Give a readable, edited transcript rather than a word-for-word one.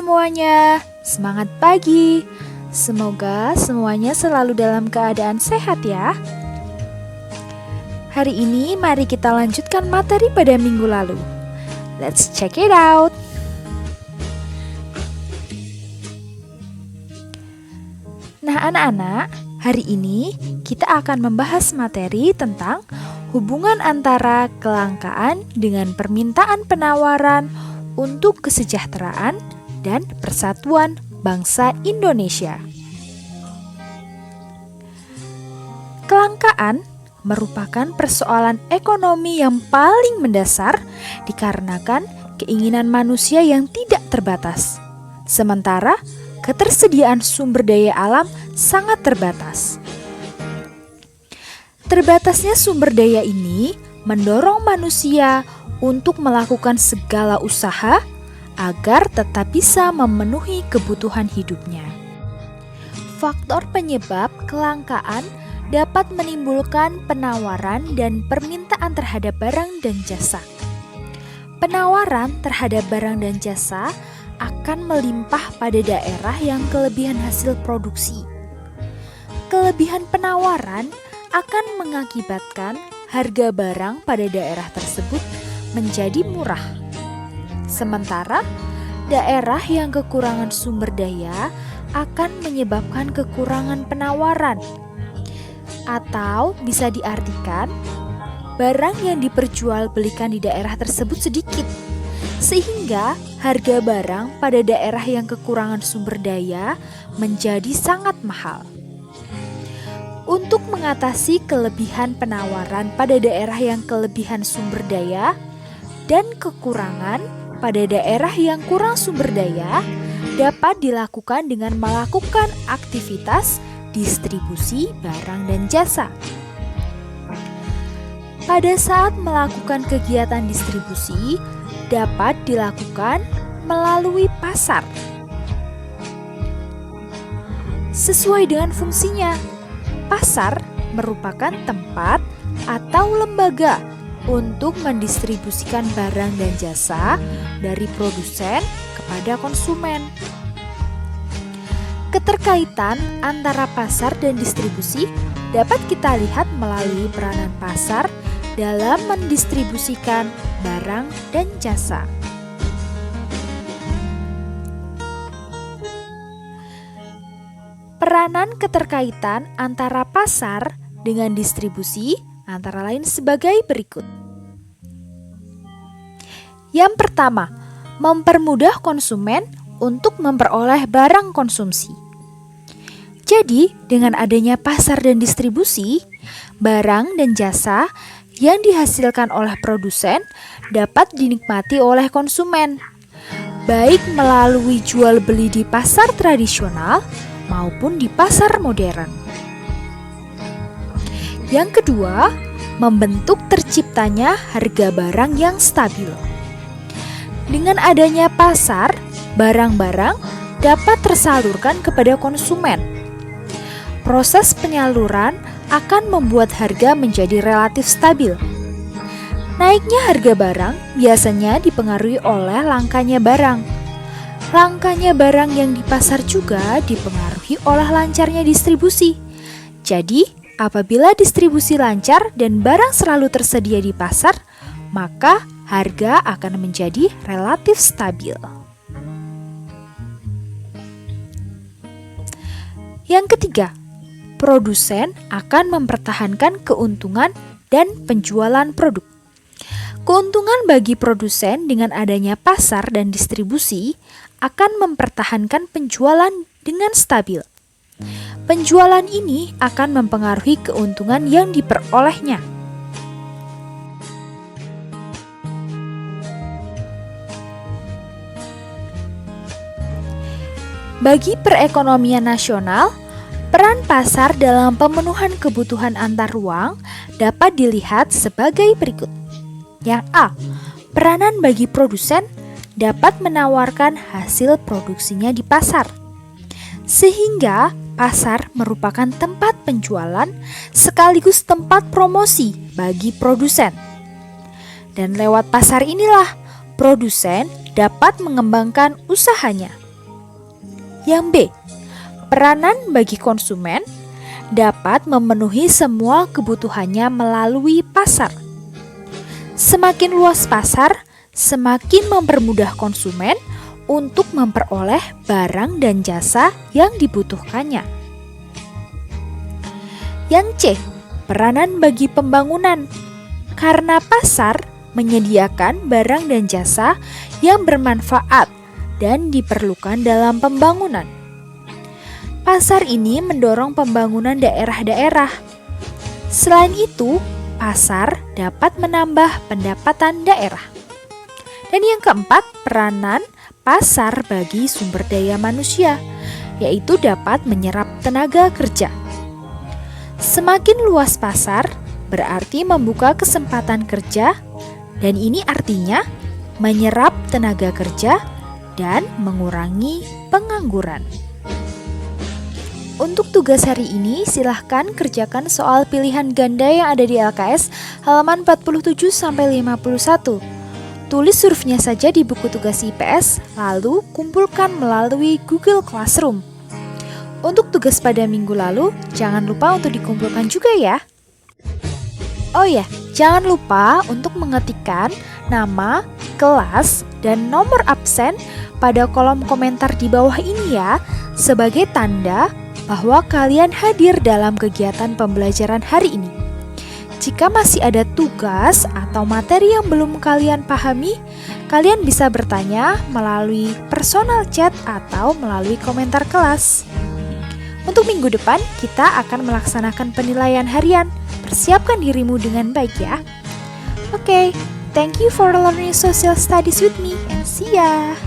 semuanya, semangat pagi. Semoga semuanya selalu dalam keadaan sehat ya. Hari ini mari kita lanjutkan materi pada minggu lalu. Let's check it out. Nah anak-anak, hari ini kita akan membahas materi tentang hubungan antara kelangkaan dengan permintaan penawaran untuk kesejahteraan dan persatuan bangsa Indonesia. Kelangkaan merupakan persoalan ekonomi yang paling mendasar dikarenakan keinginan manusia yang tidak terbatas. Sementara ketersediaan sumber daya alam sangat terbatas. Terbatasnya sumber daya ini mendorong manusia untuk melakukan segala usaha agar tetap bisa memenuhi kebutuhan hidupnya. Faktor penyebab kelangkaan dapat menimbulkan penawaran dan permintaan terhadap barang dan jasa. Penawaran terhadap barang dan jasa akan melimpah pada daerah yang kelebihan hasil produksi. Kelebihan penawaran akan mengakibatkan harga barang pada daerah tersebut menjadi murah. Sementara daerah yang kekurangan sumber daya akan menyebabkan kekurangan penawaran. Atau bisa diartikan, barang yang diperjualbelikan di daerah tersebut sedikit, sehingga harga barang pada daerah yang kekurangan sumber daya menjadi sangat mahal. Untuk mengatasi kelebihan penawaran pada daerah yang kelebihan sumber daya dan kekurangan pada daerah yang kurang sumber daya dapat dilakukan dengan melakukan aktivitas distribusi barang dan jasa. Pada saat melakukan kegiatan distribusi dapat dilakukan melalui pasar. Sesuai dengan fungsinya, pasar merupakan tempat atau lembaga untuk mendistribusikan barang dan jasa dari produsen kepada konsumen. Keterkaitan antara pasar dan distribusi dapat kita lihat melalui peranan pasar dalam mendistribusikan barang dan jasa. Peranan keterkaitan antara pasar dengan distribusi antara lain sebagai berikut. Yang pertama, mempermudah konsumen untuk memperoleh barang konsumsi. Jadi, dengan adanya pasar dan distribusi, barang dan jasa yang dihasilkan oleh produsen dapat dinikmati oleh konsumen, baik melalui jual beli di pasar tradisional maupun di pasar modern. Yang kedua, membentuk terciptanya harga barang yang stabil. Dengan adanya pasar, barang-barang dapat tersalurkan kepada konsumen. Proses penyaluran akan membuat harga menjadi relatif stabil. Naiknya harga barang biasanya dipengaruhi oleh langkanya barang. Langkanya barang yang di pasar juga dipengaruhi oleh lancarnya distribusi. Jadi, apabila distribusi lancar dan barang selalu tersedia di pasar, maka harga akan menjadi relatif stabil. Yang ketiga, produsen akan mempertahankan keuntungan dan penjualan produk. Keuntungan bagi produsen dengan adanya pasar dan distribusi akan mempertahankan penjualan dengan stabil. Penjualan ini akan mempengaruhi keuntungan yang diperolehnya. Bagi perekonomian nasional, peran pasar dalam pemenuhan kebutuhan antar ruang dapat dilihat sebagai berikut. Yang A, peranan bagi produsen dapat menawarkan hasil produksinya di pasar, sehingga pasar merupakan tempat penjualan sekaligus tempat promosi bagi produsen. Dan lewat pasar inilah produsen dapat mengembangkan usahanya. Yang B, peranan bagi konsumen dapat memenuhi semua kebutuhannya melalui pasar. Semakin luas pasar, semakin mempermudah konsumen untuk memperoleh barang dan jasa yang dibutuhkannya. Yang C, peranan bagi pembangunan. Karena pasar menyediakan barang dan jasa yang bermanfaat dan diperlukan dalam pembangunan. Pasar ini mendorong pembangunan daerah-daerah. Selain itu, pasar dapat menambah pendapatan daerah. Dan yang keempat, peranan pasar bagi sumber daya manusia, yaitu dapat menyerap tenaga kerja. Semakin luas pasar berarti membuka kesempatan kerja, dan ini artinya menyerap tenaga kerja dan mengurangi pengangguran. Untuk tugas hari ini, silahkan kerjakan soal pilihan ganda yang ada di LKS halaman 47-51. Tulis hurufnya saja di buku tugas IPS, lalu kumpulkan melalui Google Classroom. Untuk tugas pada minggu lalu, jangan lupa untuk dikumpulkan juga ya. Oh ya, jangan lupa untuk mengetikkan nama, kelas, dan nomor absen pada kolom komentar di bawah ini ya, sebagai tanda bahwa kalian hadir dalam kegiatan pembelajaran hari ini. Jika masih ada tugas atau materi yang belum kalian pahami, kalian bisa bertanya melalui personal chat atau melalui komentar kelas. Untuk minggu depan, kita akan melaksanakan penilaian harian. Persiapkan dirimu dengan baik ya. Oke, thank you for learning social studies with me and see ya.